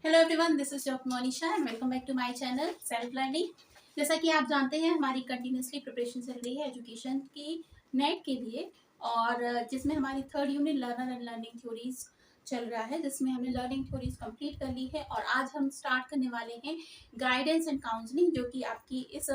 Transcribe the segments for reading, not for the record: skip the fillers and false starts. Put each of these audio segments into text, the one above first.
Hello everyone, this is doctor Monisha and welcome back to my channel self learning. जैसा कि आप जानते हैं, हमारी कंटिन्यूसली प्रिपरेशन चल रही है एजुकेशन की नेट के लिए, और जिसमें हमारी third unit learner and learning theories चल रहा है, जिसमें हमने लर्निंग थ्योरीज कंप्लीट कर ली है। और आज हम स्टार्ट करने वाले हैं गाइडेंस एंड काउंसलिंग, जो कि आपकी इस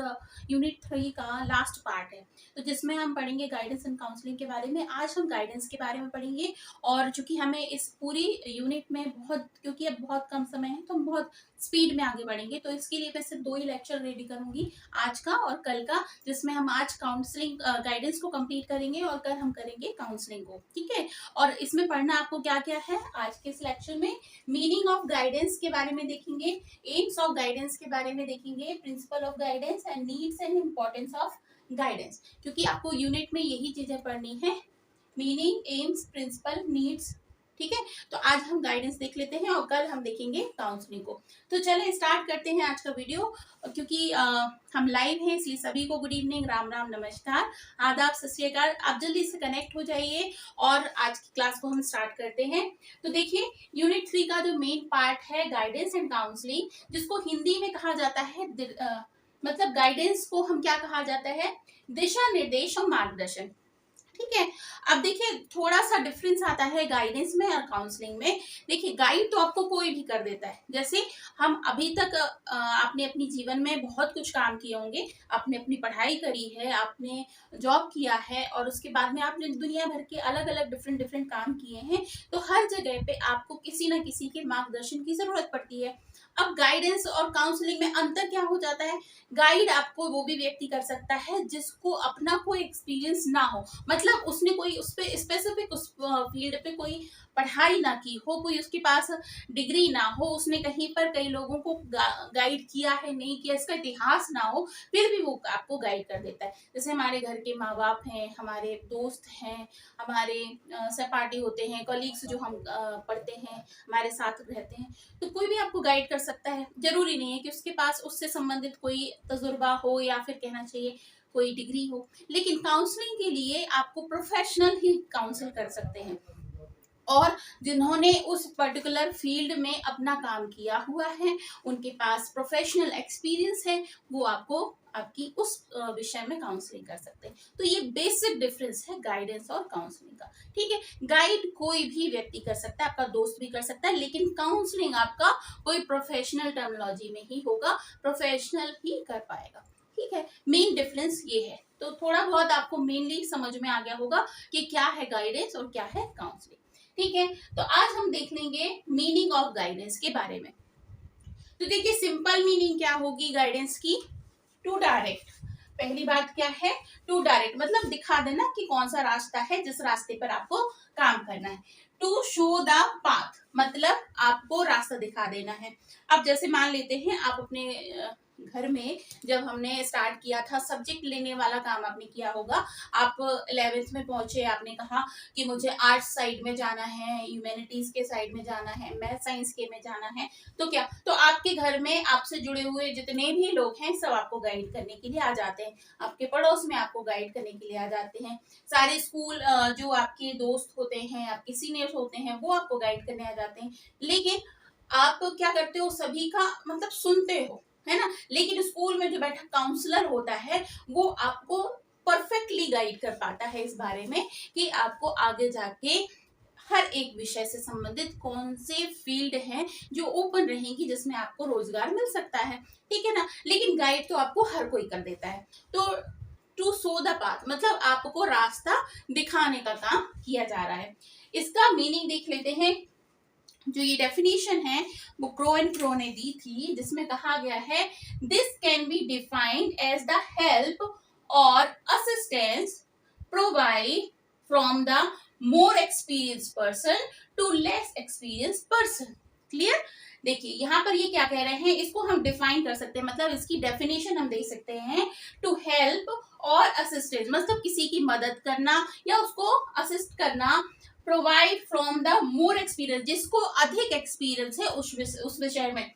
यूनिट 3 का लास्ट पार्ट है। तो जिसमें हम पढ़ेंगे गाइडेंस एंड काउंसलिंग के बारे में। आज हम गाइडेंस के बारे में पढ़ेंगे, और चूंकि हमें इस पूरी यूनिट में क्योंकि अब बहुत कम समय है, तो हम बहुत स्पीड में आगे बढ़ेंगे। तो इसके लिए मैं सिर्फ 2 ही लेक्चर रेडी करूंगी, आज का और कल का, जिसमें हम आज काउंसलिंग गाइडेंस को कंप्लीट करेंगे और कल हम करेंगे काउंसलिंग को। ठीक है। और इसमें पढ़ना आपको क्या क्या है आज के इस लेक्चर में। मीनिंग ऑफ गाइडेंस के बारे में देखेंगे, एम्स ऑफ गाइडेंस के बारे में देखेंगे, principle of guidance and needs and importance of guidance, क्योंकि आपको यूनिट में यही चीजें पढ़नी है, मीनिंग, एम्स, प्रिंसिपल, नीड्स। ठीक है। तो आज हम गाइडेंस देख लेते हैं और कल हम देखेंगे काउंसलिंग को। तो चलें स्टार्ट करते हैं आज का वीडियो। क्योंकि हम लाइव हैं, इसलिए सभी को गुड इवनिंग, राम राम, नमस्कार, आदाब, सत श्री अकाल। आप जल्दी से कनेक्ट हो जाइए और आज की क्लास को हम स्टार्ट करते हैं। तो देखिए, यूनिट 3 का जो मेन पार्ट है गाइडेंस एंड काउंसलिंग, जिसको हिंदी में कहा जाता है मतलब गाइडेंस को हम क्या कहा जाता है, दिशा निर्देश और मार्गदर्शन। ठीक है। अब देखिए, थोड़ा सा डिफरेंस आता है गाइडेंस में और काउंसलिंग में। देखिए, गाइड तो आपको कोई भी कर देता है। जैसे हम अभी तक आपने अपनी जीवन में बहुत कुछ काम किए होंगे, आपने अपनी पढ़ाई करी है, आपने जॉब किया है, और उसके बाद में आपने दुनिया भर के अलग अलग डिफरेंट डिफरेंट काम किए हैं। तो हर जगह पे आपको किसी ना किसी के मार्गदर्शन की जरूरत पड़ती है। अब गाइडेंस और काउंसलिंग में अंतर क्या हो जाता है, गाइड आपको वो भी व्यक्ति कर सकता है जिसको अपना कोई एक्सपीरियंस ना हो, मतलब उसने कोई उस पे स्पेसिफिक उस फील्ड पे कोई पढ़ाई ना की हो, कोई उसके पास डिग्री ना हो, उसने कहीं पर कई लोगों को गाइड किया है नहीं किया, इसका इतिहास ना हो, फिर भी वो आपको गाइड कर देता है। जैसे हमारे घर के माँ बाप हैं, हमारे दोस्त हैं, हमारे सहपाठी होते हैं, कलीग्स जो हम पढ़ते हैं, हमारे साथ रहते हैं, तो कोई भी आपको गाइड कर सकता है। जरूरी नहीं है कि उसके पास उससे संबंधित कोई तजुर्बा हो या फिर कहना चाहिए कोई डिग्री हो। लेकिन काउंसलिंग के लिए आपको प्रोफेशनल ही काउंसिल कर सकते हैं, और जिन्होंने उस पर्टिकुलर फील्ड में अपना काम किया हुआ है, उनके पास प्रोफेशनल एक्सपीरियंस है, वो आपको आपकी उस विषय में काउंसलिंग कर सकते हैं। तो ये बेसिक डिफरेंस है गाइडेंस और काउंसलिंग का। ठीक है। गाइड कोई भी व्यक्ति कर सकता है, आपका दोस्त भी कर सकता है, लेकिन काउंसलिंग आपका कोई प्रोफेशनल टर्मिनोलॉजी में ही होगा, प्रोफेशनल ही कर पाएगा। ठीक है। मेन डिफरेंस ये है। तो थोड़ा बहुत आपको मेनली समझ में आ गया होगा कि क्या है गाइडेंस और क्या है काउंसलिंग। ठीक है। तो आज हम देख लेंगे मीनिंग ऑफ गाइडेंस के बारे में। तो देखिए, सिंपल मीनिंग क्या होगी गाइडेंस की, टू डायरेक्ट। पहली बात क्या है, टू डायरेक्ट मतलब दिखा देना कि कौन सा रास्ता है जिस रास्ते पर आपको काम करना है। टू शो द पाथ मतलब आपको रास्ता दिखा देना है। अब जैसे मान लेते हैं, आप अपने घर में जब हमने स्टार्ट किया था, सब्जेक्ट लेने वाला काम आपने किया होगा। आप 11th में पहुंचे, आपने कहा कि मुझे आर्ट्स साइड में जाना है, ह्यूमैनिटीज के साइड में जाना है, मैथ साइंस के में जाना है। तो क्या, तो आपके घर में आपसे जुड़े हुए जितने भी लोग हैं, सब आपको गाइड करने के लिए आ जाते हैं। आपके पड़ोस में आपको गाइड करने के लिए आ जाते हैं। सारे स्कूल जो आपके दोस्त होते हैं, आपके सीनियर्स होते हैं, वो आपको गाइड करने आ जाते हैं। लेकिन आप क्या करते हो, सभी का मतलब सुनते हो, है ना। लेकिन स्कूल में जो बैठा काउंसलर होता है, वो आपको परफेक्टली गाइड कर पाता है इस बारे में कि आपको आगे जाके हर एक विषय से संबंधित कौन से फील्ड हैं जो ओपन रहेंगी, जिसमें आपको रोजगार मिल सकता है। ठीक है ना। लेकिन गाइड तो आपको हर कोई कर देता है। तो टू सो द पाथ मतलब आपको रास्ता दिखाने का काम किया जा रहा है। इसका मीनिंग देख लेते हैं। जो ये डेफिनेशन है वो क्रो एंड प्रो ने दी थी, जिसमें कहा गया है, this can be defined as the help और assistance provide from the more experience person to less experience person. Clear. देखिए, यहाँ पर ये क्या कह रहे हैं, इसको हम डिफाइन कर सकते हैं, मतलब इसकी डेफिनेशन हम दे सकते हैं। टू हेल्प और असिस्टेंस मतलब किसी की मदद करना या उसको असिस्ट करना। Provide from the more experience जिसको अधिक एक्सपीरियंस है उस विषय में,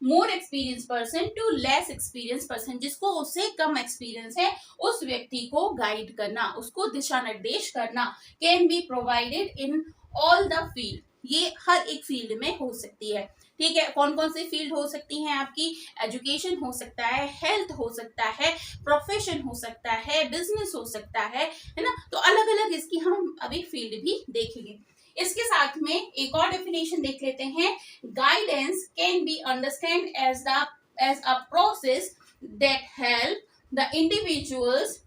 more experience person to less experience person जिसको उससे कम एक्सपीरियंस है, उस व्यक्ति को गाइड करना, उसको दिशा निर्देश करना। Can be provided in all the field ये हर एक फील्ड में हो सकती है। ठीक है, कौन कौन सी फील्ड हो सकती हैं आपकी? एजुकेशन हो सकता है, हेल्थ हो सकता है, प्रोफेशन हो सकता है, बिजनेस हो सकता है ना। तो अलग अलग इसकी हम अभी फील्ड भी देखेंगे। इसके साथ में एक और डेफिनेशन देख लेते हैं। Guidance can be understand as a process that help the individuals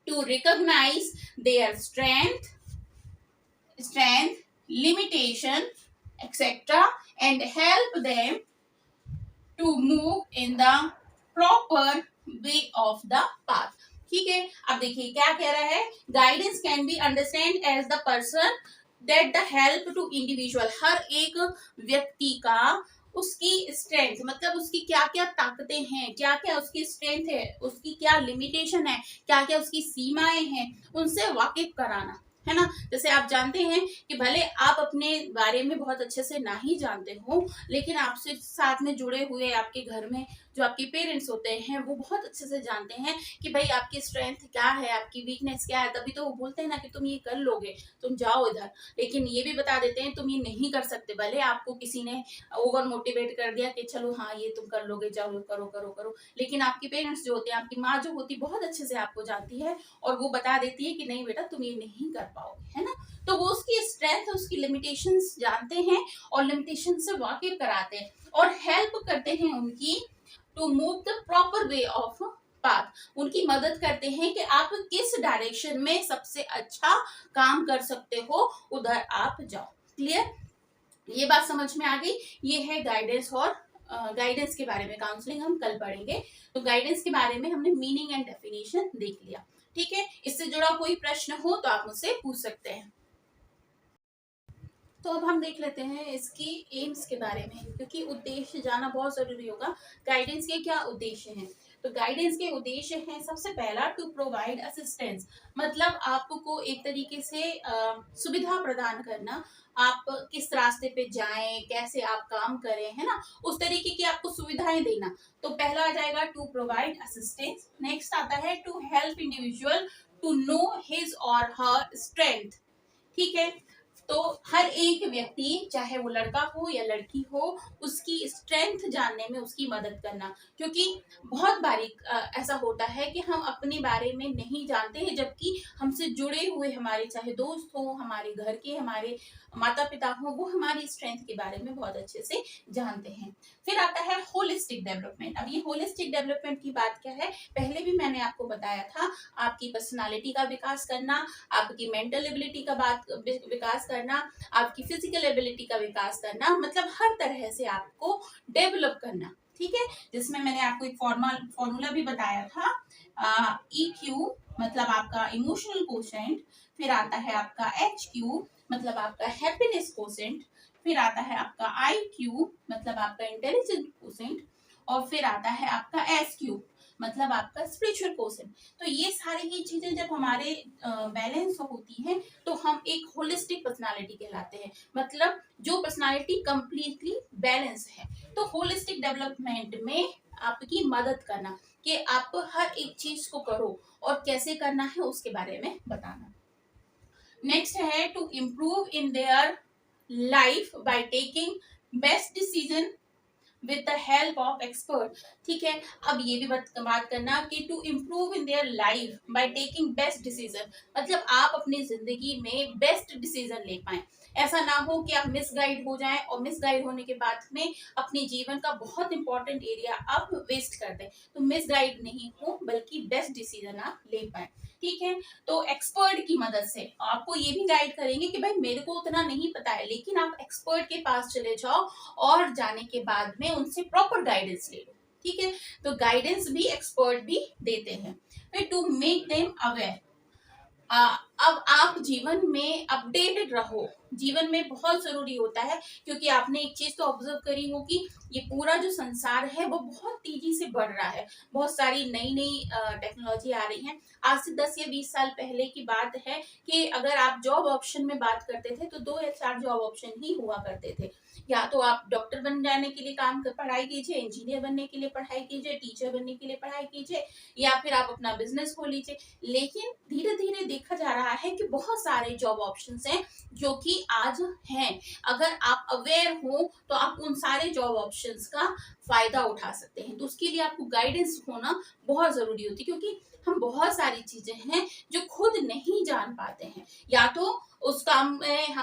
to recognize their strength, limitation, etc., and help them to move in the proper way of the path. ठीक है, अब देखिए क्या कह रहा है। Guidance can be understand as the person that the help to individual, हर एक व्यक्ति का उसकी स्ट्रेंथ, मतलब उसकी क्या क्या ताकतें हैं, क्या क्या उसकी स्ट्रेंथ है, उसकी क्या लिमिटेशन है, क्या क्या उसकी सीमाएं हैं, उनसे वाकिफ कराना, है ना। जैसे आप जानते हैं कि भले आप अपने बारे में बहुत अच्छे से ना ही जानते हो, लेकिन आपसे साथ में जुड़े हुए आपके घर में जो आपके पेरेंट्स होते हैं वो बहुत अच्छे से जानते हैं कि भाई आपकी स्ट्रेंथ क्या है, आपकी वीकनेस क्या है। तभी तो वो बोलते हैं ना कि तुम ये कर लोगे, तुम जाओ इधर। लेकिन ये भी बता देते हैं तुम ये नहीं कर सकते, भले आपको किसी ने ओवर मोटिवेट कर दिया कि चलो हाँ ये तुम कर लोगे, जाओ करो करो करो, लेकिन आपके पेरेंट्स जो होते हैं, आपकी माँ जो होती है, बहुत अच्छे से आपको जानती है और वो बता देती है कि नहीं बेटा तुम ये नहीं कर पाओगे, है ना। तो वो उसकी स्ट्रेंथ, उसकी लिमिटेशंस जानते हैं और लिमिटेशन से वाकिफ कराते हैं और हेल्प करते हैं उनकी to move the proper way of path, उनकी मदद करते हैं कि आप किस डायरेक्शन में सबसे अच्छा काम कर सकते हो, उधर आप जाओ। क्लियर, ये बात समझ में आ गई। ये है गाइडेंस, और गाइडेंस के बारे में काउंसलिंग हम कल पढ़ेंगे। तो गाइडेंस के बारे में हमने मीनिंग एंड डेफिनेशन देख लिया। ठीक है, इससे जुड़ा कोई प्रश्न हो तो आप मुझसे पूछ सकते हैं। तो अब हम देख लेते हैं इसकी एम्स के बारे में, क्योंकि उद्देश्य जाना बहुत जरूरी होगा। गाइडेंस के क्या उद्देश्य हैं? तो गाइडेंस के उद्देश्य हैं, सबसे पहला टू प्रोवाइड असिस्टेंस, मतलब आपको एक तरीके से सुविधा प्रदान करना, आप किस रास्ते पे जाएं, कैसे आप काम करें, है ना, उस तरीके की आपको सुविधाएं देना। तो पहला आ जाएगा टू प्रोवाइड असिस्टेंस। नेक्स्ट आता है to help individual to know his or her strength. ठीक है, तो हर एक व्यक्ति, चाहे वो लड़का हो या लड़की हो, उसकी स्ट्रेंथ जानने में उसकी मदद करना। क्योंकि बहुत बारी ऐसा होता है कि हम अपने बारे में नहीं जानते हैं, जबकि हमसे जुड़े हुए हमारे चाहे दोस्त हो, हमारे घर के, हमारे माता पिता हो, वो हमारी स्ट्रेंथ के बारे में बहुत अच्छे से जानते हैं। फिर आता है होलिस्टिक डेवलपमेंट। अब ये होलिस्टिक डेवलपमेंट की बात क्या है, पहले भी मैंने आपको बताया था। आपकी पर्सनालिटी का विकास करना, आपकी मेंटल एबिलिटी का विकास करना, आपकी फिजिकल एबिलिटी का विकास करना, मतलब हर तरह से आपको डेवलप करना। ठीक है, जिसमें मैंने आपको एक फॉर्मूला भी बताया था। EQ मतलब आपका इमोशनल कोशेंट, फिर आता है आपका HQ मतलब आपका हैप्पीनेस कोशेंट, फिर आता है आपका IQ मतलब आपका इंटेलिजेंस कोशेंट, और फिर आता है आपका SQ मतलब आपका स्पिरिचुअल कोशेंट। तो ये सारी ही चीजें जब हमारे बैलेंस होती हैं तो हम एक होलिस्टिक पर्सनालिटी कहलाते हैं, मतलब जो पर्सनालिटी कंप्लीटली बैलेंस है। तो होलिस्टिक डेवलपमेंट में आपकी मदद करना कि आप हर एक चीज को करो और कैसे करना है उसके बारे में बताना। नेक्स्ट है to improve in their life by taking best decision with the help of expert. ठीक है, अब ये भी बात करना कि to improve in their life by taking best decision, मतलब आप अपनी जिंदगी में बेस्ट डिसीजन ले पाए। ऐसा ना हो कि आप मिसगाइड हो जाएं और मिसगाइड होने के बाद में अपने जीवन का बहुत इंपॉर्टेंट एरिया आप वेस्ट कर दें। तो मिसगाइड नहीं हो, बल्कि बेस्ट डिसीजन आप ले पाए। ठीक है, तो एक्सपर्ट की मदद से आपको ये भी गाइड करेंगे कि भाई मेरे को उतना नहीं पता है, लेकिन आप एक्सपर्ट के पास चले जाओ और जाने के बाद में उनसे प्रॉपर गाइडेंस ले लो। ठीक है, तो गाइडेंस भी एक्सपर्ट भी देते हैं। फिर टू मेक देम अवेयर, अब आप जीवन में अपडेटेड रहो, जीवन में बहुत जरूरी होता है। क्योंकि आपने एक चीज तो ऑब्जर्व करी होगी, ये पूरा जो संसार है वो बहुत तेजी से बढ़ रहा है, बहुत सारी नई नई टेक्नोलॉजी आ रही है। आज से 10 या 20 साल पहले की बात है कि अगर आप जॉब ऑप्शन में बात करते थे तो 2 या 4 जॉब ऑप्शन ही हुआ करते थे। या तो आप डॉक्टर बन जाने के लिए पढ़ाई कीजिए, इंजीनियर बनने के लिए पढ़ाई कीजिए, टीचर बनने के लिए पढ़ाई कीजिए, या फिर आप अपना बिजनेस खोल लीजिए। लेकिन धीरे धीरे देखा जा रहा रहा है कि बहुत सारे जॉब ऑप्शंस हैं जो कि आज हैं। अगर आप अवेयर हो तो आप उन सारे जॉब ऑप्शंस का फायदा उठा सकते हैं। तो उसके लिए आपको गाइडेंस होना बहुत जरूरी होती है, क्योंकि हम बहुत सारी चीजें हैं जो खुद नहीं जान पाते हैं, या तो उस काम में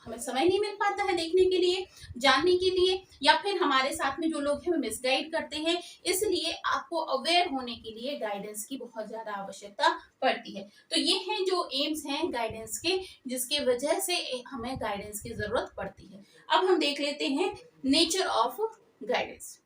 हमें समय नहीं मिल पाता है देखने के लिए, जानने के लिए, या फिर हमारे साथ में जो लोग हैं वो मिसगाइड करते हैं। इसलिए आपको अवेयर होने के लिए गाइडेंस की बहुत ज्यादा आवश्यकता पड़ती है। तो ये हैं जो एम्स हैं गाइडेंस के, जिसके वजह से हमें गाइडेंस की जरूरत पड़ती है। अब हम देख लेते हैं नेचर ऑफ गाइडेंस।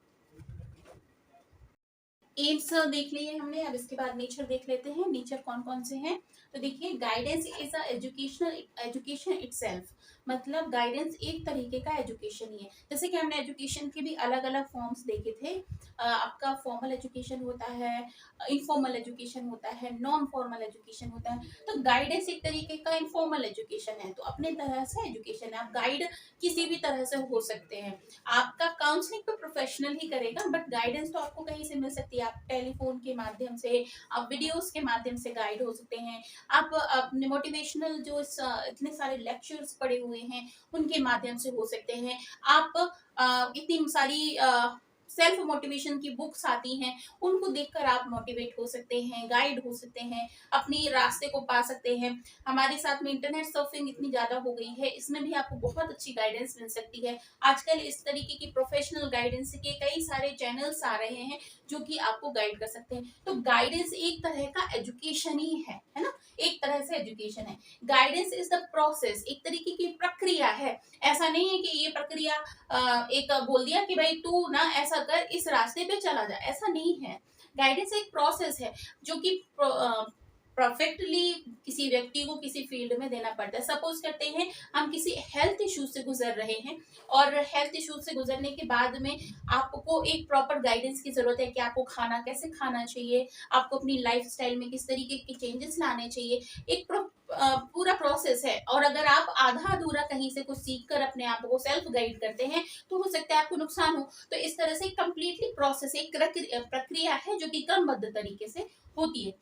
एम्स देख लिए हमने, अब इसके बाद नेचर देख लेते हैं। नेचर कौन कौन से हैं? तो देखिए, guidance is a education itself. मतलब गाइडेंस एक तरीके का एजुकेशन ही है। जैसे कि हमने एजुकेशन के भी अलग अलग फॉर्म्स देखे थे। आपका फॉर्मल एजुकेशन होता है, इनफॉर्मल एजुकेशन होता है, नॉन फॉर्मल एजुकेशन होता है। तो गाइडेंस एक तरीके का इनफॉर्मल एजुकेशन है, तो अपने तरह से एजुकेशन है। आप गाइड किसी भी तरह से हो सकते हैं। आपका काउंसलिंग तो प्रोफेशनल ही करेगा, बट गाइडेंस तो आपको कहीं से मिल सकती है। आप टेलीफोन के माध्यम से, आप वीडियोस के माध्यम से गाइड हो सकते हैं। आप अपने मोटिवेशनल जो इतने सारे लेक्चर्स पड़े हुए हैं उनके माध्यम से हो सकते हैं। आप इतनी सारी सेल्फ मोटिवेशन की बुक्स आती हैं, उनको देखकर आप मोटिवेट हो सकते हैं, गाइड हो सकते हैं, अपनी रास्ते को पा सकते हैं। हमारे साथ में इंटरनेट सर्फिंग इतनी ज्यादा हो गई है, इसमें भी आपको बहुत अच्छी गाइडेंस मिल सकती है। आजकल इस तरीके की प्रोफेशनल गाइडेंस के कई सारे चैनल्स आ रहे हैं जो कि आपको गाइड कर सकते हैं। तो गाइडेंस एक तरह का एजुकेशन ही है ना, एक तरह से एजुकेशन है। गाइडेंस इज द प्रोसेस, एक तरीके की प्रक्रिया है। ऐसा नहीं है कि ये प्रक्रिया एक बोल दिया कि भाई तू ना ऐसा कर, इस रास्ते पे चला जा, ऐसा नहीं है। गाइडेंस एक प्रोसेस है जो कि परफेक्टली किसी व्यक्ति को किसी फील्ड में देना पड़ता है। सपोज करते हैं हम किसी हेल्थ इश्यू से गुजर रहे हैं, और हेल्थ इश्यू से गुजरने के बाद में आपको एक प्रॉपर गाइडेंस की जरूरत है कि आपको खाना कैसे खाना चाहिए, आपको अपनी लाइफस्टाइल में किस तरीके के चेंजेस लाने चाहिए। एक पूरा प्रोसेस है। और अगर आप आधा अधूरा कहीं से कुछ सीख कर अपने आप को सेल्फ गाइड करते हैं तो हो सकता है आपको नुकसान हो। तो इस तरह से कंप्लीटली प्रोसेस, एक प्रक्रिया है जो कि क्रमबद्ध तरीके से होती है।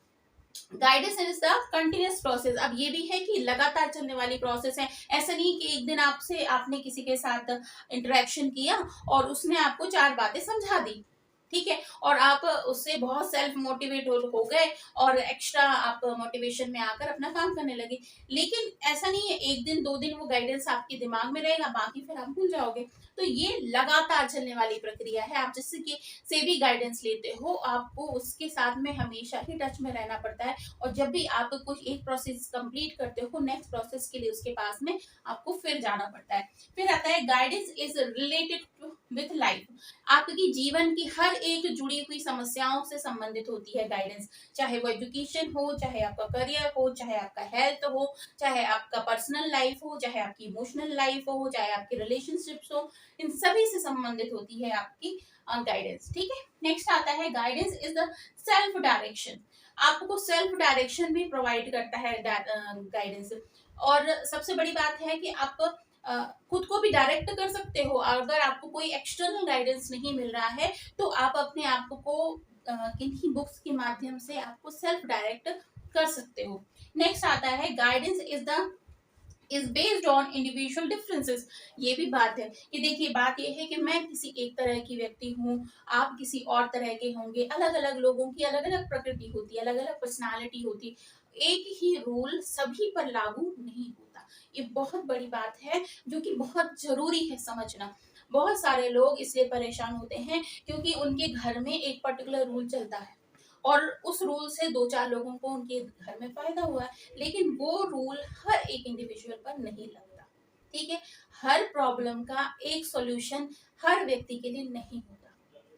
Guidance is the continuous process. अब ये भी है कि लगातार चलने वाली प्रोसेस है। ऐसा नहीं कि एक दिन आपने किसी के साथ इंटरेक्शन किया और उसने आपको 4 बातें समझा दी, ठीक है, और आप उससे बहुत सेल्फ मोटिवेट हो गए और एक्स्ट्रा आप मोटिवेशन में आकर अपना काम करने लगे। लेकिन ऐसा नहीं है, एक दिन 2 दिन वो गाइडेंस आपके दिमाग में रहेगा, बाकी फिर आप भूल जाओगे। तो ये लगातार चलने वाली प्रक्रिया है। आप जिससे कि से भी गाइडेंस लेते हो, आपको उसके साथ में हमेशा ही टच में रहना पड़ता है। और जब भी आप कुछ एक प्रोसेस कंप्लीट करते हो, नेक्स्ट प्रोसेस के लिए उसके पास में आपको फिर जाना पड़ता है। फिर आता है guidance is related with life. आपकी जीवन की हर एक जुड़ी हुई समस्याओं से संबंधित होती है गाइडेंस। चाहे वो एजुकेशन हो, चाहे आपका करियर हो, चाहे आपका हेल्थ हो, चाहे आपका पर्सनल लाइफ हो, चाहे आपकी इमोशनल लाइफ हो, चाहे आपकी रिलेशनशिप्स हो, इन सभी से संबंधित होती है आपकी गाइडेंस। ठीक है, नेक्स्ट आता है guidance is the self direction. आपको सेल्फ डायरेक्शन भी प्रोवाइड करता है गाइडेंस। और सबसे बड़ी बात है कि आप खुद को भी डायरेक्ट कर सकते हो। अगर आपको कोई एक्सटर्नल गाइडेंस नहीं मिल रहा है तो आप अपने आप को किन्हीं बुक्स के माध्यम से आपको सेल्फ डायरेक्ट कर सकते हो। नेक्स्ट आता है guidance is based on individual differences. ये भी बात है कि देखिए, बात ये है कि मैं किसी एक तरह की व्यक्ति हूँ, आप किसी और तरह के होंगे। अलग अलग लोगों की अलग अलग प्रकृति होती है, अलग अलग पर्सनालिटी होती है। एक ही रूल सभी पर लागू नहीं होता। ये बहुत बड़ी बात है जो कि बहुत जरूरी है समझना। बहुत सारे लोग इसलिए परेशान होते हैं क्योंकि उनके घर में एक पर्टिकुलर रूल चलता है और उस रूल से 2-4 लोगों को उनके घर में फायदा हुआ है, लेकिन वो रूल हर एक इंडिविजुअल पर नहीं लगता। ठीक है, हर प्रॉब्लम का एक सॉल्यूशन हर व्यक्ति के लिए नहीं होता।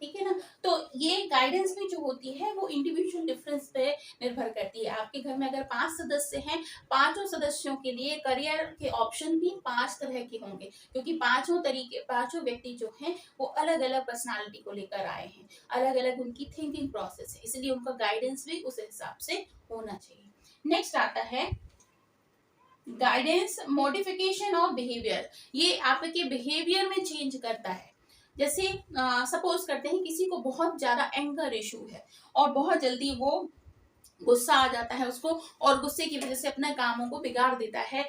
ठीक है ना, तो ये गाइडेंस भी जो होती है वो इंडिविजुअल डिफरेंस पे निर्भर करती है। आपके घर में अगर 5 सदस्य हैं, पांचों सदस्यों के लिए करियर के ऑप्शन भी 5 तरह के होंगे, क्योंकि पांचों व्यक्ति जो हैं वो अलग अलग पर्सनालिटी को लेकर आए हैं, अलग अलग उनकी थिंकिंग प्रोसेस है, इसलिए उनका गाइडेंस भी उस हिसाब से होना चाहिए। नेक्स्ट आता है गाइडेंस मॉडिफिकेशन ऑफ बिहेवियर। ये आपके बिहेवियर में चेंज करता है। जैसे सपोज करते हैं किसी को बहुत ज्यादा एंगर इशू है और बहुत जल्दी वो गुस्सा आ जाता है उसको और गुस्से की वजह से अपने कामों को बिगाड़ देता है।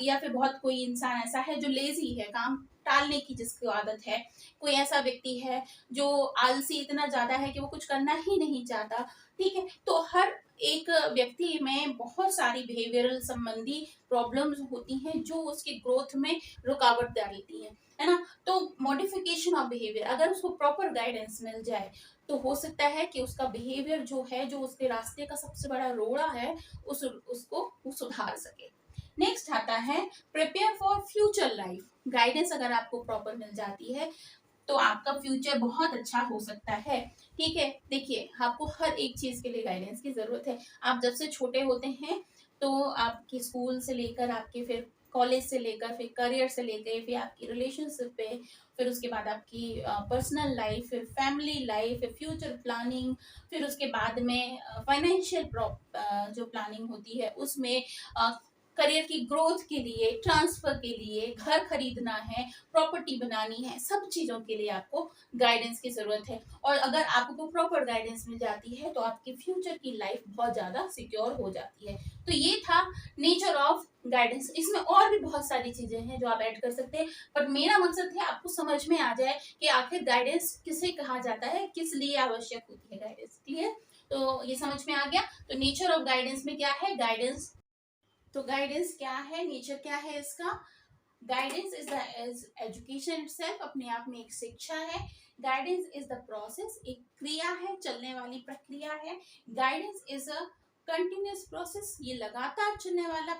या फिर बहुत कोई इंसान ऐसा है जो लेजी है, काम टालने की जिसको आदत है। कोई ऐसा व्यक्ति है जो आलसी इतना ज्यादा है कि वो कुछ करना ही नहीं चाहता। ठीक है, तो हर एक व्यक्ति में बहुत सारी बिहेवियरल संबंधी प्रॉब्लम्स होती हैं जो उसके ग्रोथ में रुकावट डालती है ना। तो मॉडिफिकेशन ऑफ बिहेवियर, अगर उसको प्रॉपर गाइडेंस मिल जाए तो हो सकता है कि उसका बिहेवियर जो है, जो उसके रास्ते का सबसे बड़ा रोड़ा है, उसको वो सुधार सके। नेक्स्ट आता है prepare for future life. Guidance अगर आपको प्रॉपर मिल जाती है तो आपका फ्यूचर बहुत अच्छा हो सकता है। ठीक है, देखिए आपको हर एक चीज के लिए गाइडेंस की जरूरत है। आप जब से छोटे होते हैं तो आपकी स्कूल से लेकर आपके फिर कॉलेज से लेकर फिर करियर से लेकर फिर आपकी रिलेशनशिप पे, फिर उसके बाद आपकी पर्सनल लाइफ, फिर फैमिली लाइफ, फिर फ्यूचर प्लानिंग, फिर उसके बाद में फाइनेंशियल जो प्लानिंग होती है उसमें, करियर की ग्रोथ के लिए, ट्रांसफर के लिए, घर खरीदना है, प्रॉपर्टी बनानी है, सब चीजों के लिए आपको गाइडेंस की जरूरत है। और अगर आपको प्रॉपर गाइडेंस मिल जाती है तो आपकी फ्यूचर की लाइफ बहुत ज्यादा सिक्योर हो जाती है। तो ये था नेचर ऑफ गाइडेंस। इसमें और भी बहुत सारी चीजें हैं जो आप ऐड कर सकते हैं, बट मेरा मकसद है आपको समझ में आ जाए कि आखिर गाइडेंस किसे कहा जाता है, किस लिए आवश्यक होती है गाइडेंस। क्लियर? तो ये समझ में आ गया। तो नेचर ऑफ गाइडेंस में क्या है, गाइडेंस, तो गाइडेंस क्या है, नेचर क्या है इसका। गाइडेंस इज एजुकेशन इटसेल्फ, अपने आप में एक शिक्षा है। गाइडेंस इज द प्रोसेस, एक क्रिया है, चलने वाली प्रक्रिया है। Guidance is a continuous process, ये लगातार चलने वाला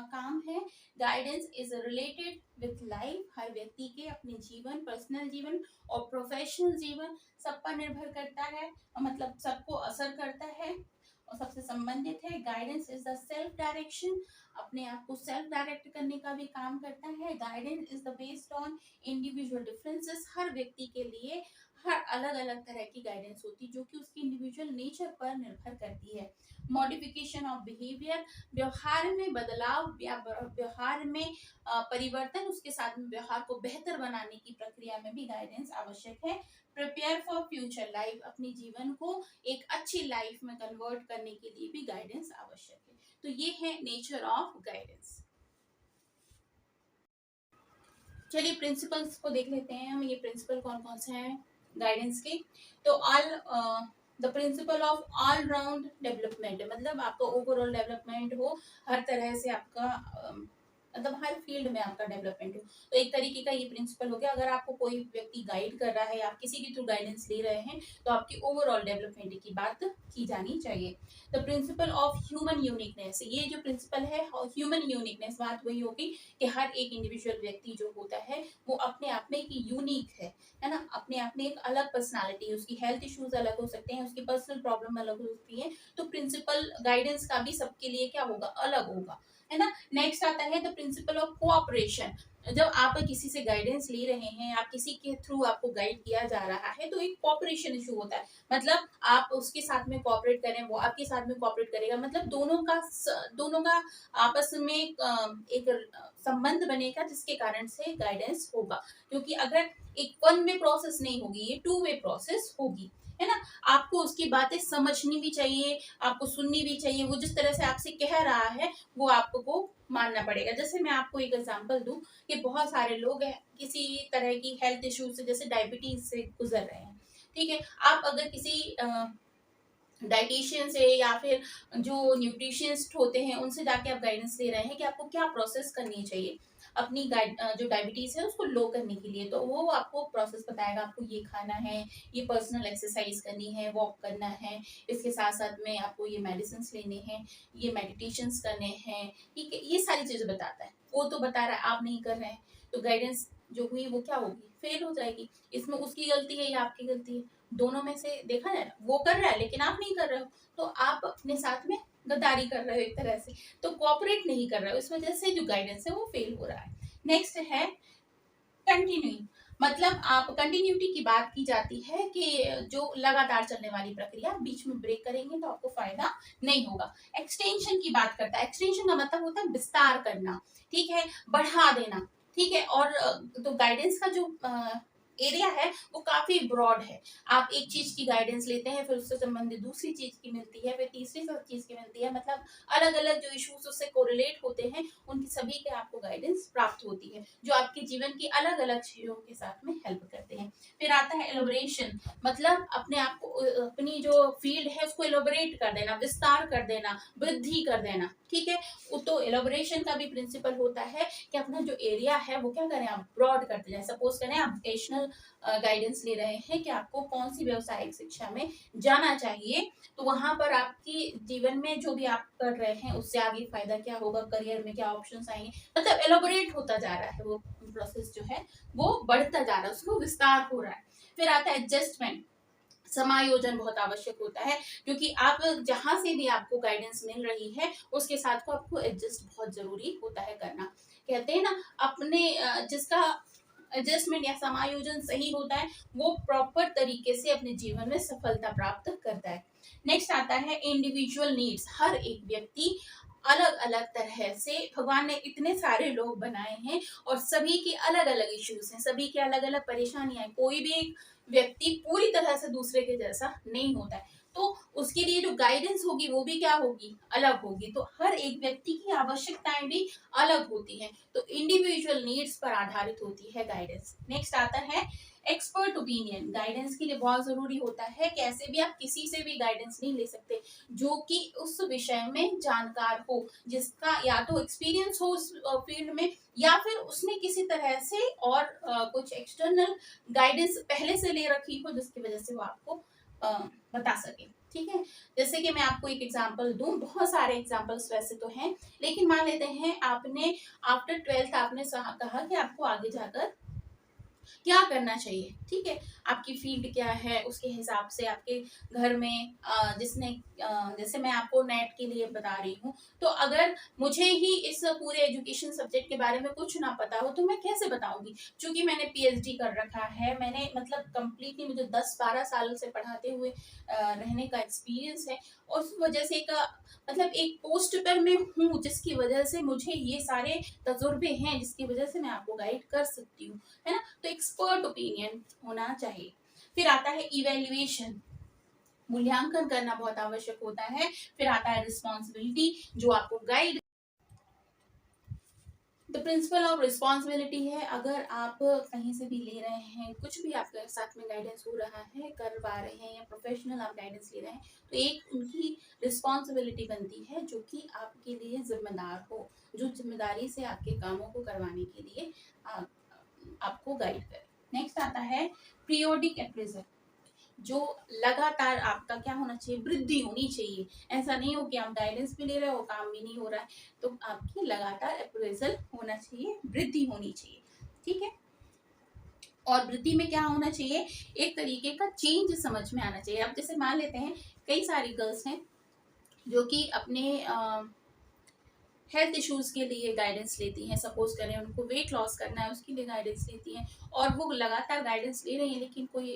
काम है। Guidance is related with life, हर व्यक्ति के अपने जीवन, पर्सनल जीवन और प्रोफेशनल जीवन सब पर निर्भर करता है, मतलब सबको असर करता है और सबसे संबंधित है। Guidance is the self direction, अपने आप को सेल्फ डायरेक्ट करने का भी काम करता है। Guidance is the based on individual differences, हर व्यक्ति के लिए हर अलग अलग तरह की गाइडेंस होती है जो कि उसकी इंडिविजुअल नेचर पर निर्भर करती है। मॉडिफिकेशन ऑफ बिहेवियर, व्यवहार में बदलाव या व्यवहार में परिवर्तन, उसके साथ में व्यवहार को बेहतर बनाने की प्रक्रिया में भी गाइडेंस आवश्यक है। प्रिपेयर फॉर फ्यूचर लाइफ, अपने जीवन को एक अच्छी लाइफ में कन्वर्ट करने के लिए भी गाइडेंस आवश्यक है। तो ये है नेचर ऑफ गाइडेंस। चलिए प्रिंसिपल्स को देख लेते हैं हम, ये प्रिंसिपल कौन कौन से हैं गाइडेंस के। तो all the principle of all round development, मतलब आपका ओवरऑल डेवलपमेंट हो, हर तरह से आपका मतलब हर फील्ड में आपका डेवलपमेंट हो। तो एक तरीके का ये प्रिंसिपल हो गया, अगर आपको कोई व्यक्ति गाइड कर रहा है, आप किसी के थ्रू गाइडेंस ले रहे हैं, तो आपकी ओवरऑल डेवलपमेंट की बात की जानी चाहिए। The principle of human uniqueness, ये जो प्रिंसिपल है ह्यूमन यूनिकनेस, बात वही होगी कि हर एक इंडिविजुअल व्यक्ति जो होता है वो अपने आप में एक यूनिक है ना, अपने आप में एक अलग पर्सनालिटी, उसकी हेल्थ इश्यूज अलग हो सकते हैं, उसकी पर्सनल प्रॉब्लम अलग हो सकती है। तो प्रिंसिपल गाइडेंस का भी सबके लिए क्या होगा, अलग होगा, है ना। नेक्स्ट आता है द प्रिंसिपल ऑफ कोऑपरेशन, जब आप किसी से गाइडेंस ले रहे हैं, आप किसी के थ्रू आपको गाइड किया जा रहा है, तो एक कोऑपरेशन इशू होता है, मतलब आप उसके साथ में कोऑपरेट करें, वो आपके साथ में कोऑपरेट करेगा, मतलब दोनों का आपस में एक संबंध बनेगा जिसके कारण से गाइडेंस होगा। क्योंकि अगर एक वन वे प्रोसेस नहीं होगी, ये टू वे प्रोसेस होगी, है ना। आपको उसकी बातें समझनी भी चाहिए, आपको सुननी भी चाहिए, वो जिस तरह से आपसे कह रहा है वो आपको मानना पड़ेगा। जैसे मैं आपको एक एग्जांपल दूं कि बहुत सारे लोग हैं किसी तरह की हेल्थ इश्यूज से, जैसे डायबिटीज से गुजर रहे हैं, ठीक है। आप अगर किसी डाइटिशियन से या फिर जो न्यूट्रिशनिस्ट होते हैं उनसे जाके आप गाइडेंस ले रहे हैं कि आपको क्या प्रोसेस करनी चाहिए अपनी जो डायबिटीज है उसको लो करने के लिए, तो वो आपको प्रोसेस बताएगा, आपको ये खाना है, ये पर्सनल एक्सरसाइज करनी है, वॉक करना है, इसके साथ साथ में आपको ये मेडिसिन लेने हैं, ये मेडिटेशंस करने हैं, ठीक है, ये सारी चीजें बताता है। वो तो बता रहा है, आप नहीं कर रहे हैं, तो गाइडेंस जो हुई वो क्या होगी, फेल हो जाएगी। इसमें उसकी गलती है या आपकी गलती है, दोनों में से देखा जाए, वो कर रहा है लेकिन आप नहीं कर रहे हो, तो आप अपने साथ में गद्दारी कर रहे हो एक तरह से, तो कोऑपरेट नहीं कर रहे हो, इस वजह से जो गाइडेंस है वो फेल हो रहा है। नेक्स्ट है कंटिन्यूइंग, मतलब आप कंटिन्यूटी की बात की जाती है कि जो लगातार चलने वाली प्रक्रिया, बीच में ब्रेक करेंगे तो आपको फायदा नहीं होगा। एक्सटेंशन की बात करता है, एक्सटेंशन का मतलब होता है विस्तार करना, ठीक है, बढ़ा देना, ठीक है। और तो गाइडेंस का जो एरिया है वो काफी ब्रॉड है। आप एक चीज की गाइडेंस लेते हैं, फिर उससे संबंधित दूसरी चीज की मिलती है, फिर तीसरी चीज की मिलती है, मतलब अलग अलग जो इश्यूज उससे कोरिलेट होते हैं उनकी सभी के आपको गाइडेंस प्राप्त होती है, जो आपके जीवन की अलग अलग चीजों के साथ में हेल्प करते हैं। फिर आता है एलोबरेशन, मतलब अपने आप को, अपनी जो फील्ड है उसको एलोबरेट कर देना, विस्तार कर देना, वृद्धि कर देना, ठीक है। तो एलोबरेशन का भी प्रिंसिपल होता है कि अपना जो एरिया है वो क्या करें, आप ब्रॉड करते जाए। सपोज करें आप वोकेशनल गाइडेंस ले रहे हैं कि आपको कौन सी व्यावसायिक शिक्षा में जाना चाहिए, तो वहां पर आपकी जीवन में जो भी आप कर रहे हैं उससे आगे फायदा क्या होगा, करियर में क्या ऑप्शंस आएंगे, मतलब एलोबरेट होता जा रहा है, वो प्रोसेस जो है वो बढ़ता जा रहा है, उसको विस्तार हो रहा है। फिर आता है एडजस्टमेंट, समायोजन बहुत आवश्यक होता है, क्योंकि आप जहां से भी आपको गाइडेंस मिल रही है उसके साथ को आपको एडजस्ट बहुत जरूरी होता है करना। कहते हैं ना, अपने जिसका एडजस्टमेंट या समायोजन सही होता है वो प्रॉपर तरीके से अपने जीवन में सफलता प्राप्त करता है। नेक्स्ट आता है इंडिविजुअल नीड्स, हर एक व्यक्ति अलग अलग तरह से, भगवान ने इतने सारे लोग बनाए हैं और सभी के अलग अलग इश्यूज हैं, सभी के अलग अलग परेशानियां हैं, कोई भी एक व्यक्ति पूरी तरह से दूसरे के जैसा नहीं होता है, तो उसके लिए जो गाइडेंस होगी वो भी क्या होगी, अलग होगी। तो हर एक व्यक्ति की आवश्यकताएं भी अलग होती हैं, तो इंडिविजुअल नीड्स पर आधारित होती है गाइडेंस। नेक्स्ट आता है एक्सपर्ट ओपिनियन, गाइडेंस के लिए बहुत जरूरी होता है कि ऐसे भी आप किसी से भी गाइडेंस नहीं ले सकते जो कि उस विषय में जानकार हो, जिसका या तो एक्सपीरियंस हो उस फील्ड में, या फिर उसने किसी तरह से और कुछ एक्सटर्नल गाइडेंस पहले से ले रखी हो जिसकी वजह से वो आपको बता सके, ठीक है। जैसे कि मैं आपको एक एग्जांपल दूं, बहुत सारे एग्जांपल्स वैसे तो हैं, लेकिन मान लेते हैं आपने आफ्टर 12th आपने कहा कि आपको आगे जाकर क्या करना चाहिए, ठीक है। आपकी फील्ड क्या है उसके हिसाब से आपके घर में जिसने जैसे मैं आपको नेट के लिए बता रही हूँ, तो अगर मुझे ही इस पूरे एजुकेशन सब्जेक्ट के बारे में कुछ ना पता हो तो मैं कैसे बताऊंगी। क्योंकि मैंने पीएचडी कर रखा है, मैंने मतलब कंप्लीटली मुझे 10-12 साल से पढ़ाते हुए रहने का एक्सपीरियंस है, और उस वजह से एक मतलब एक पोस्ट पर मैं हूँ जिसकी वजह से मुझे ये सारे तजुर्बे हैं, जिसकी वजह से मैं आपको गाइड कर सकती हूँ, है ना। तो एक्सपर्ट ओपिनियन होना चाहिए। फिर आता है इवेल्युएशन, मूल्यांकन करना बहुत आवश्यक होता है। फिर आता है रिस्पॉन्सिबिलिटी, जो आपको guide, the principle of responsibility है, अगर आप कहीं से भी ले रहे हैं, कुछ भी आपके साथ में गाइडेंस हो रहा है, कर पा रहे हैं या प्रोफेशनल आप गाइडेंस ले रहे हैं, तो एक उनकी रिस्पॉन्सिबिलिटी बनती है जो कि आपके लिए जिम्मेदार हो, जो जिम्मेदारी से आपके कामों को करवाने के लिए आपको गाइड करे। नेक्स्ट आता है पीरियोडिक अप्रेजल, जो लगातार आपका क्या होना चाहिए, वृद्धि होनी चाहिए। ऐसा नहीं हो कि आप गाइडेंस भी ले रहे हो काम भी नहीं हो रहा है, तो आपकी लगातार अप्रेजल होना चाहिए, वृद्धि होनी चाहिए, ठीक है। और वृद्धि में क्या होना चाहिए, एक तरीके का चेंज समझ में आना चाहिए। अब जैसे मान लेते हैं कई सारी गर्ल्स हैं जो कि अपने हेल्थ इश्यूज के लिए गाइडेंस लेती हैं, सपोज करें उनको वेट लॉस करना है उसके लिए गाइडेंस लेती हैं, और वो लगातार गाइडेंस ले रही हैं लेकिन कोई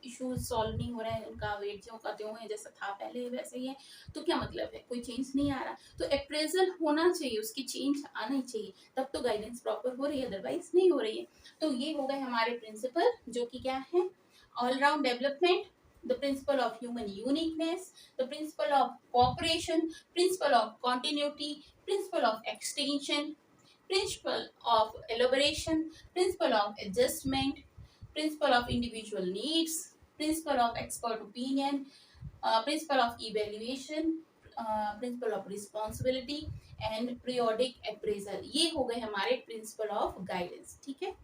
इश्यूज सॉल्व नहीं हो रहा है, उनका वेट जो का त्यों है जैसा था पहले वैसे ही है, तो क्या मतलब है, कोई चेंज नहीं आ रहा। तो अप्रेजल होना चाहिए, उसकी चेंज आनी चाहिए, तब तो गाइडेंस प्रॉपर हो रही है, अदरवाइज नहीं हो रही है। तो ये हो गए हमारे प्रिंसिपल जो कि क्या है, all round development, the principle of human uniqueness, the principle of cooperation, principle of continuity, principle of extension, principle of elaboration, principle of adjustment, principle of individual needs, principle of expert opinion, principle of evaluation, principle of responsibility and periodic appraisal। ये हो गए हमारे principle of guidance, ठीक है।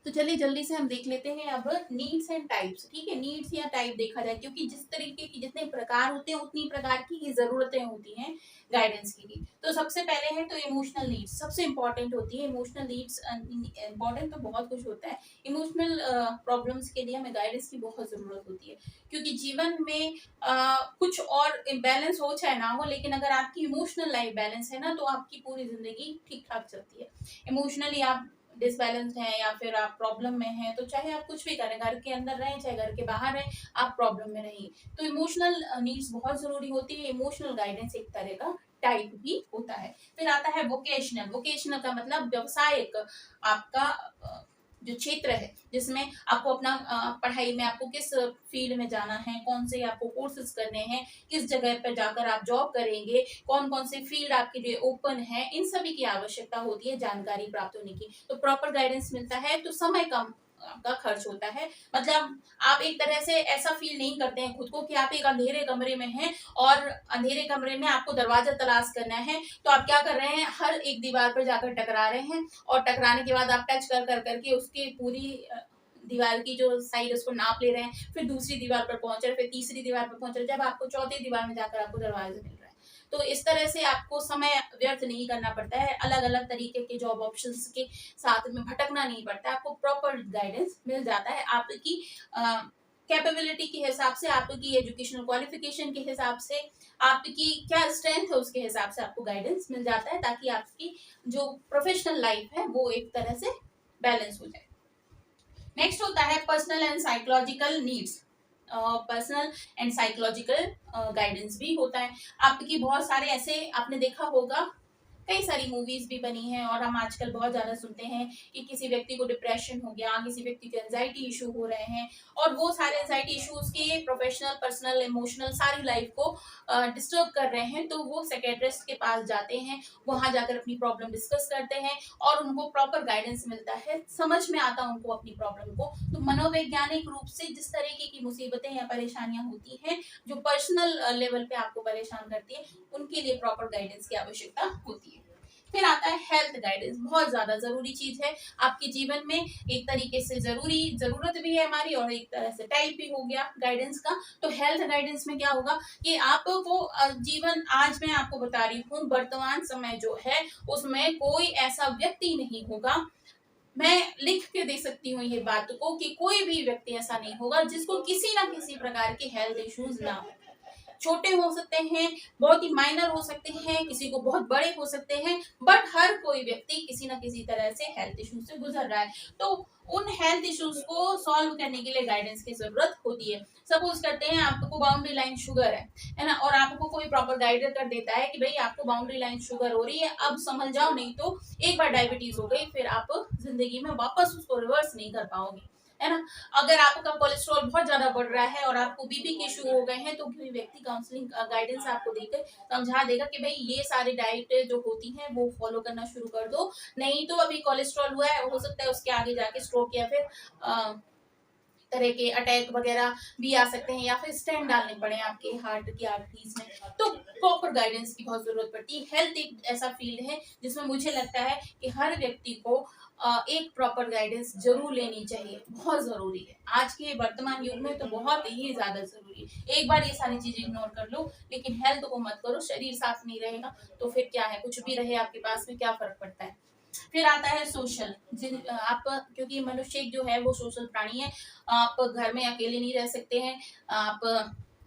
तो चलिए जल्दी से हम देख लेते हैं अब नीड्स एंड टाइप्स, ठीक है। नीड्स या टाइप देखा जाए, क्योंकि जिस तरीके की जितने प्रकार होते हैं उतनी प्रकार की ही जरूरतें होती हैं गाइडेंस की भी। तो सबसे पहले है तो इमोशनल नीड्स, सबसे इंपॉर्टेंट होती है इमोशनल नीड्स। इंपॉर्टेंट तो बहुत कुछ होता है, इमोशनल प्रॉब्लम्स के लिए हमें गाइडेंस की बहुत जरूरत होती है, क्योंकि जीवन में कुछ और इम्बैलेंस हो चाहे ना हो, लेकिन अगर आपकी इमोशनल लाइफ बैलेंस है ना तो आपकी पूरी जिंदगी ठीक ठाक चलती है। इमोशनली आप डिसबैलेंस्ड हैं या फिर आप प्रॉब्लम में हैं, तो चाहे आप कुछ भी करें, घर के अंदर रहें चाहे घर के बाहर रहें, आप प्रॉब्लम में रहें। तो इमोशनल नीड्स बहुत जरूरी होती है, इमोशनल गाइडेंस एक तरह का टाइप भी होता है। फिर आता है वोकेशनल। वोकेशनल का मतलब व्यवसायिक, आपका जो क्षेत्र है जिसमें आपको अपना पढ़ाई में आपको किस फील्ड में जाना है, कौन से आपको कोर्सेज करने हैं, किस जगह पर जाकर आप जॉब करेंगे, कौन कौन से फील्ड आपके लिए ओपन है, इन सभी की आवश्यकता होती है जानकारी प्राप्त होने की। तो प्रॉपर गाइडेंस मिलता है तो समय कम का खर्च होता है। मतलब आप एक तरह से ऐसा फील नहीं करते हैं खुद को कि आप एक अंधेरे कमरे में हैं और अंधेरे कमरे में आपको दरवाजा तलाश करना है, तो आप क्या कर रहे हैं, हर एक दीवार पर जाकर टकरा रहे हैं और टकराने के बाद आप टच कर कर करके उसकी पूरी दीवार की जो साइड उसको नाप ले रहे हैं, फिर दूसरी दीवार पर पहुंच रहे, फिर तीसरी दीवार पर पहुंच रहे, जब आपको चौथी दीवार में जाकर आपको दरवाजा मिल रहा है। तो इस तरह से आपको समय व्यर्थ नहीं करना पड़ता है, अलग अलग तरीके के जॉब ऑप्शंस के साथ में भटकना नहीं पड़ता है, आपको प्रॉपर गाइडेंस मिल जाता है आपकी कैपेबिलिटी के हिसाब से, आपकी एजुकेशनल क्वालिफिकेशन के हिसाब से, आपकी क्या स्ट्रेंथ है उसके हिसाब से आपको गाइडेंस मिल जाता है, ताकि आपकी जो प्रोफेशनल लाइफ है वो एक तरह से बैलेंस हो जाए। नेक्स्ट होता है personal and psychological needs. Personal and psychological guidance भी होता है। आपकी बहुत सारे ऐसे आपने देखा होगा, कई सारी मूवीज भी बनी हैं और हम आजकल बहुत ज्यादा सुनते हैं कि किसी व्यक्ति को डिप्रेशन हो गया, किसी व्यक्ति को एंजाइटी इशू हो रहे हैं, और वो सारे एंजाइटी इश्यूज के प्रोफेशनल, पर्सनल, इमोशनल सारी लाइफ को डिस्टर्ब कर रहे हैं, तो वो साइकियाट्रिस्ट के पास जाते हैं, वहां जाकर अपनी प्रॉब्लम डिस्कस करते हैं और उनको प्रॉपर गाइडेंस मिलता है, समझ में आता है उनको अपनी प्रॉब्लम को। तो मनोवैज्ञानिक रूप से जिस तरीके की मुसीबतें या परेशानियां होती हैं जो पर्सनल लेवल पे आपको परेशान करती है, उनके लिए प्रॉपर गाइडेंस की आवश्यकता होती है। फिर आता है हेल्थ गाइडेंस, बहुत ज्यादा जरूरी चीज है आपके जीवन में, एक तरीके से जरूरत भी है हमारी और एक तरह से टाइप भी हो गया गाइडेंस का। तो हेल्थ गाइडेंस में क्या होगा कि आपको जीवन, आज मैं आपको बता रही हूँ, वर्तमान समय जो है उसमें कोई ऐसा व्यक्ति नहीं होगा, मैं लिख के दे सकती हूँ ये बात को, कि कोई भी व्यक्ति ऐसा नहीं होगा जिसको किसी ना किसी प्रकार के हेल्थ इश्यूज ना हो। छोटे हो सकते हैं, बहुत ही माइनर हो सकते हैं, किसी को बहुत बड़े हो सकते हैं, बट हर कोई व्यक्ति किसी ना किसी तरह से हेल्थ इश्यूज से गुजर रहा है। तो उन हेल्थ इश्यूज को सॉल्व करने के लिए गाइडेंस की जरूरत होती है। सपोज करते हैं आपको बाउंड्री लाइन शुगर है ना, और आपको कोई प्रॉपर गाइड कर देता है कि भाई आपको बाउंड्री लाइन शुगर हो रही है, अब संभल जाओ, नहीं तो एक बार डायबिटीज हो गई फिर आप जिंदगी में वापस उसको रिवर्स नहीं कर पाओगे, है ना। अगर आपका कोलेस्ट्रॉल बहुत ज्यादा बढ़ रहा है और आपको बीपी के इशू हो गए हैं, तो कोई व्यक्ति काउंसलिंग गाइडेंस आपको देकर समझा देगा कि भाई ये सारी डाइट जो होती है वो फॉलो करना शुरू कर दो, नहीं तो अभी कोलेस्ट्रॉल हुआ है, हो सकता है उसके आगे जाके स्ट्रोक या फिर तरह के अटैक वगैरह भी आ सकते हैं, या फिर स्टेंट डालने पड़े आपके हार्ट की आर्टरीज में। तो प्रॉपर गाइडेंस की बहुत जरूरत पड़ती है। हेल्थ एक ऐसा फील्ड है जिसमें मुझे लगता है कि हर व्यक्ति को एक प्रॉपर गाइडेंस जरूर लेनी चाहिए, बहुत जरूरी है आज के वर्तमान युग में, तो बहुत ही ज्यादा जरूरी है। एक बार ये सारी चीजें इग्नोर कर लो, लेकिन हेल्थ को मत करो, शरीर साफ नहीं रहेगा तो फिर क्या है, कुछ भी रहे आपके पास में क्या फर्क पड़ता है। फिर आता है सोशल, आप, क्योंकि मनुष्य जो है वो सोशल प्राणी है, आप घर में अकेले नहीं रह सकते हैं, आप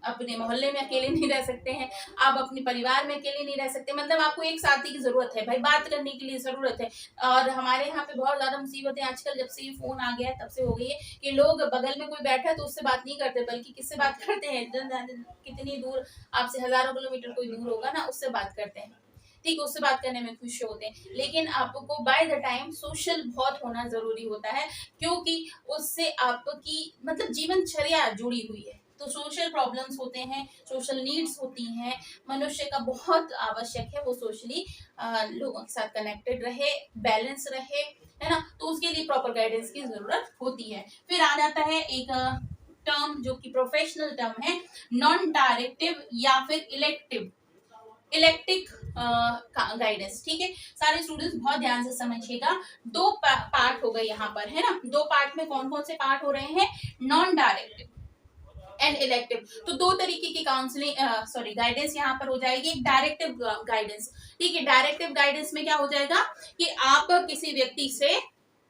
अपने मोहल्ले में अकेले नहीं रह सकते हैं, आप अपने परिवार में अकेले नहीं रह सकते, मतलब आपको एक साथी की जरूरत है भाई, बात करने के लिए जरूरत है। और हमारे यहाँ पे बहुत ज्यादा मुसीबतें आजकल जब से ये फोन आ गया है तब से हो गई है कि लोग बगल में कोई बैठा है तो उससे बात नहीं करते, बल्कि किससे बात करते हैं, कितनी दूर आपसे, हजारों किलोमीटर कोई दूर होगा ना, उससे बात करते हैं, ठीक, उससे बात करने में खुश होते हैं। लेकिन आपको बाय द टाइम सोशल बहुत होना जरूरी होता है, क्योंकि उससे आपकी मतलब जीवनचर्या जुड़ी हुई है। तो सोशल प्रॉब्लम्स होते हैं, सोशल नीड्स होती हैं, मनुष्य का बहुत आवश्यक है वो सोशली लोगों के साथ कनेक्टेड रहे, बैलेंस रहे, है ना। तो उसके लिए प्रॉपर गाइडेंस की जरूरत होती है। फिर आ जाता है एक टर्म जो कि प्रोफेशनल टर्म है, नॉन डायरेक्टिव या फिर इलेक्टिक गाइडेंस, ठीक है। सारे स्टूडेंट्स बहुत ध्यान से समझिएगा, दो पार्ट हो गए यहाँ पर, है ना। दो पार्ट में कौन कौन से पार्ट हो रहे हैं, नॉन डायरेक्टिव एंड इलेक्टिव। तो दो तरीके की काउंसलिंग गाइडेंस यहाँ पर हो जाएगी। एक डायरेक्टिव गाइडेंस, ठीक है। डायरेक्टिव गाइडेंस में क्या हो जाएगा कि आप किसी व्यक्ति से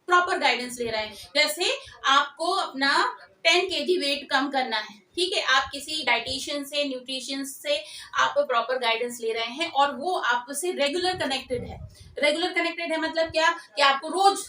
प्रॉपर गाइडेंस ले रहे हैं, जैसे आपको अपना 10 kg वेट कम करना है, ठीक है, आप किसी डाइटिशियन से, न्यूट्रिशियन से आप प्रॉपर गाइडेंस ले रहे हैं और वो आपसे रेगुलर कनेक्टेड है। रेगुलर कनेक्टेड है मतलब क्या कि आपको रोज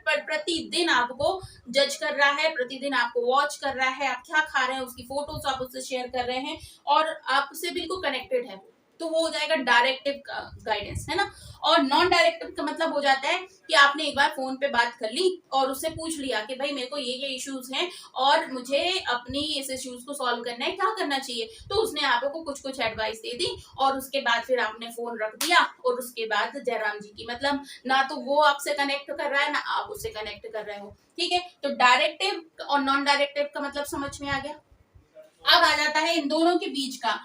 प्रतिदिन आपको जज कर रहा है, प्रतिदिन आपको वॉच कर रहा है, आप क्या खा रहे हैं उसकी फोटोज आप उससे शेयर कर रहे हैं और आपसे बिल्कुल कनेक्टेड है। तो वो हो जाएगा डायरेक्टिव गाइडेंस, है ना। और नॉन डायरेक्टिव का मतलब हो जाता है कि आपने एक बार फोन पे बात कर ली और उससे पूछ लिया कि भाई मेरे को ये इश्यूज हैं और मुझे अपनी इस इश्यूज को सॉल्व करना है, क्या करना चाहिए, तो उसने आपको कुछ कुछ एडवाइस दे दी और उसके बाद फिर आपने फोन रख दिया और उसके बाद जयराम जी की, मतलब ना तो वो आपसे कनेक्ट कर रहा है ना आप उससे कनेक्ट कर रहे हो, ठीक है। तो डायरेक्टिव और नॉन डायरेक्टिव का मतलब समझ में आ गया। अब आ जाता है इन दोनों के बीच का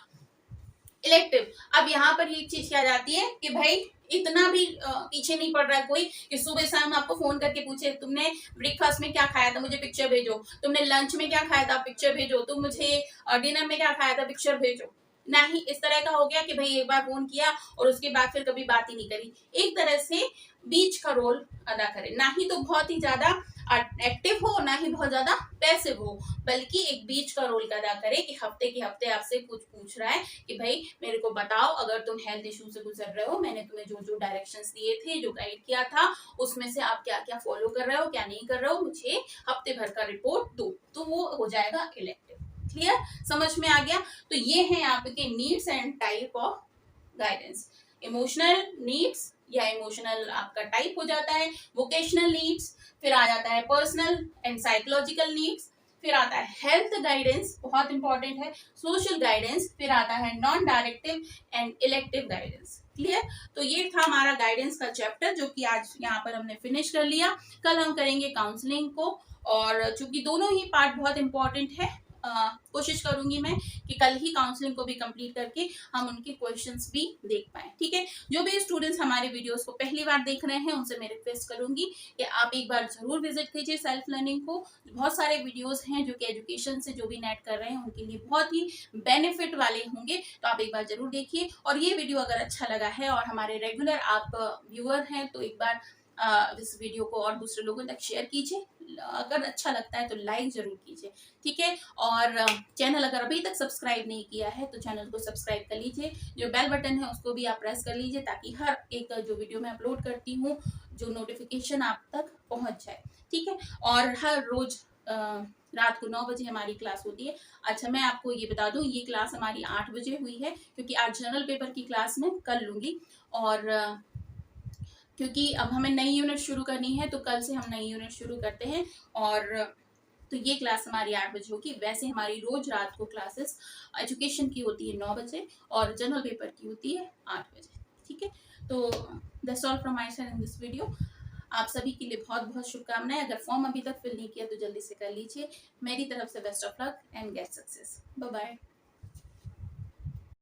इलेक्टिव। अब यहाँ पर ये चीज क्या जाती है कि भाई इतना भी पीछे नहीं पड़ रहा है कोई कि सुबह शाम आपको फोन करके पूछे तुमने ब्रेकफास्ट में क्या खाया था, मुझे पिक्चर भेजो, तुमने लंच में क्या खाया था, पिक्चर भेजो, तुम मुझे डिनर में क्या खाया था, पिक्चर भेजो। ना ही इस तरह का हो गया कि भाई एक बार फोन किया और उसके बाद फिर कभी बात ही नहीं करी। एक तरह से बीच का रोल अदा करे, ना ही तो बहुत ही ज्यादा एक्टिव हो ना ही बहुत ज्यादा पैसिव हो, बल्कि एक बीच का रोल अदा करे कि हफ्ते के हफ्ते आपसे कुछ पूछ रहा है कि भाई मेरे को बताओ अगर तुम हेल्थ इशू से गुजर रहे हो, मैंने तुम्हें जो जो डायरेक्शंस दिए थे, जो गाइड किया था, उसमें से आप क्या क्या फॉलो कर रहे हो, क्या नहीं कर रहे हो, मुझे हफ्ते भर का रिपोर्ट दो। तो वो हो जाएगा इलेक्टिव। क्लियर, समझ में आ गया। तो ये है आपके needs and type of guidance. Emotional needs या इमोशनल आपका टाइप हो जाता है, वोकेशनल नीड्स, फिर आ जाता है पर्सनल एंड साइकोलॉजिकल नीड्स, फिर आता है हेल्थ गाइडेंस, बहुत इंपॉर्टेंट है, सोशल गाइडेंस, फिर आता है non directive and elective guidance. Clear, तो ये था हमारा गाइडेंस का चैप्टर जो कि आज यहाँ पर हमने फिनिश कर लिया। कल हम करेंगे काउंसलिंग को, और चूंकि दोनों ही पार्ट बहुत इंपॉर्टेंट है, कोशिश करूंगी मैं कि कल ही काउंसलिंग को भी कंप्लीट करके हम उनके क्वेश्चंस भी देख पाए, ठीक है। जो भी स्टूडेंट्स हमारे वीडियोस को पहली बार देख रहे हैं उनसे मैं रिक्वेस्ट करूंगी कि आप एक बार जरूर विजिट कीजिए सेल्फ लर्निंग को। बहुत सारे वीडियोस हैं जो कि एजुकेशन से जो भी नेट कर रहे हैं उनके लिए बहुत ही बेनिफिट वाले होंगे, तो आप एक बार जरूर देखिए। और ये वीडियो अगर अच्छा लगा है और हमारे रेगुलर आप व्यूअर हैं तो एक बार इस वीडियो को और दूसरे लोगों तक शेयर कीजिए। अगर अच्छा लगता है तो लाइक जरूर कीजिए, ठीक है। और चैनल अगर अभी तक सब्सक्राइब नहीं किया है तो चैनल को सब्सक्राइब कर लीजिए, जो बेल बटन है उसको भी आप प्रेस कर लीजिए ताकि हर एक जो वीडियो मैं अपलोड करती हूँ जो नोटिफिकेशन आप तक पहुंच जाए, ठीक है। और हर रोज रात को 9 बजे हमारी क्लास होती है। अच्छा, मैं आपको ये बता दूं ये क्लास हमारी 8 बजे हुई है क्योंकि आज जनरल पेपर की क्लास मैं कर लूंगी, और क्योंकि अब हमें नई यूनिट शुरू करनी है तो कल से हम नई यूनिट शुरू करते हैं। और तो ये क्लास हमारी 8 बजे होगी। वैसे हमारी रोज रात को क्लासेस एजुकेशन की होती है 9 बजे और जनरल पेपर की होती है 8 बजे, ठीक है। तो that's all from my side in this video. आप सभी के लिए बहुत बहुत शुभकामनाएं। अगर फॉर्म अभी तक फिल नहीं किया तो जल्दी से कर लीजिए। मेरी तरफ से best of luck and get success. Bye bye.